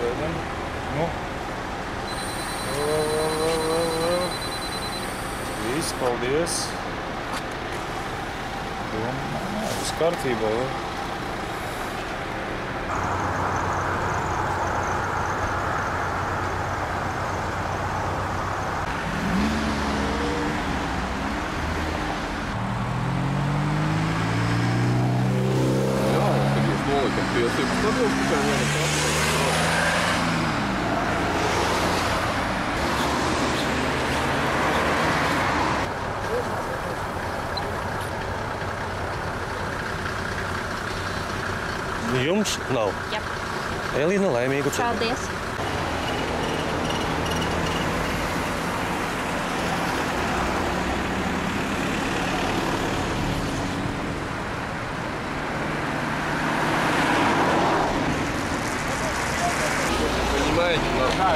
Sēdam. Nu. Viss, paldies. Viss kārtībā, jā. Tiesības padomu tikai viena prasa. Jums nav? Jā. Elīna, laimīgu ceļu. Paldies.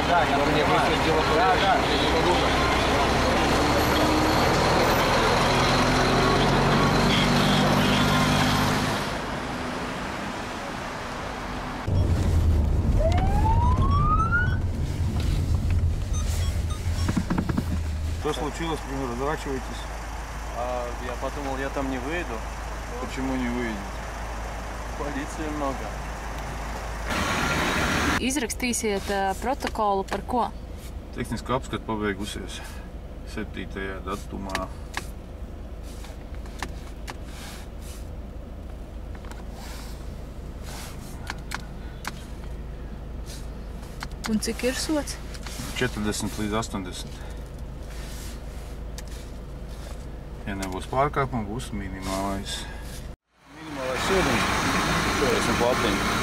Да, я мне высветило, я не могу. Что случилось, например, разворачиваетесь? Я подумал, я там не выйду. Почему не выйдете? Полиции много. Izrakstīsiet protokolu par ko? Tehniska apskata pabeigusies 7. datumā. Un cik ir sots? 40 līdz 80. Ja nebūs pārkāpuma, būs minimālais. Minimālais sodījums. Šodien platiņu.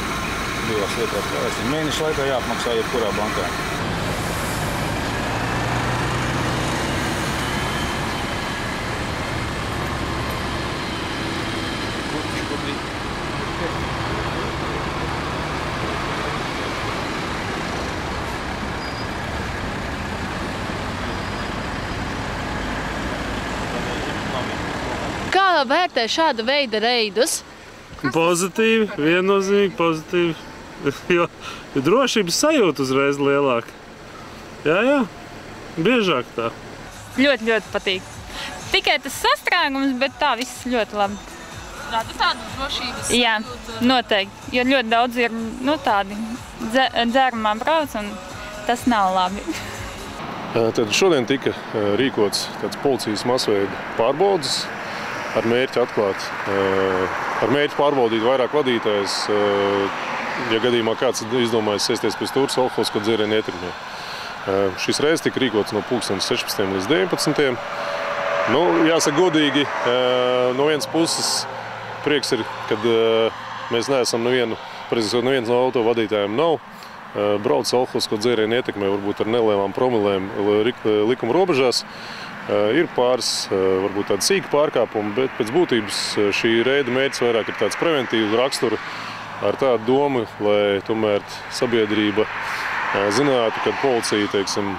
Divās lietās pārēsim. Mēneša laikā jāapmaksā jebkurā bankā. Kā vērtē šāda veida reidus? Pozitīvi, viennozīmīgi pozitīvi. Jo drošības sajūta uzreiz lielāka. Jā, biežāk tā. Ļoti patīk. Tikai tas sastrēgums, bet tā viss ļoti labi. Rada tādu drošības Jā, sajūtu? noteikti. Jo ļoti daudz ir tādi dzērumā brauc, un tas nav labi. Tad šodien tika rīkots tāds policijas masveida pārbaudes ar mērķi atklāt, ar mērķi pārbaudīt vairāk vadītājus, ja gadījumā kāds izdomājas sēsties pie stūres alkoholisko dzērienu ietekmē. Šis reizes tika rīkots no 16. līdz 19. Jāsaka godīgi, no vienas puses prieks ir, kad mēs neesam neviens no auto vadītājiem nav brauc alkoholisko dzērienu ietekmē, varbūt ar nelielām promilēm likuma robežās. Ir pāris, varbūt tādi sīki pārkāpumi, bet pēc būtības šī reida mērķis vairāk ir tāds preventīvs raksturu ar tādu domu, lai tomēr sabiedrība zinātu, ka policija, teiksim,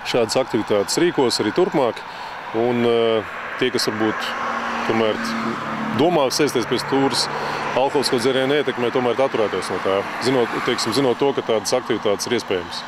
šādas aktivitātes rīkos arī turpmāk. Un tie, kas varbūt tomēr domā sēsties pie stūres alkoholisko dzērienu ietekmē, tomēr atturētos no tā, zinot to, ka tādas aktivitātes ir iespējams.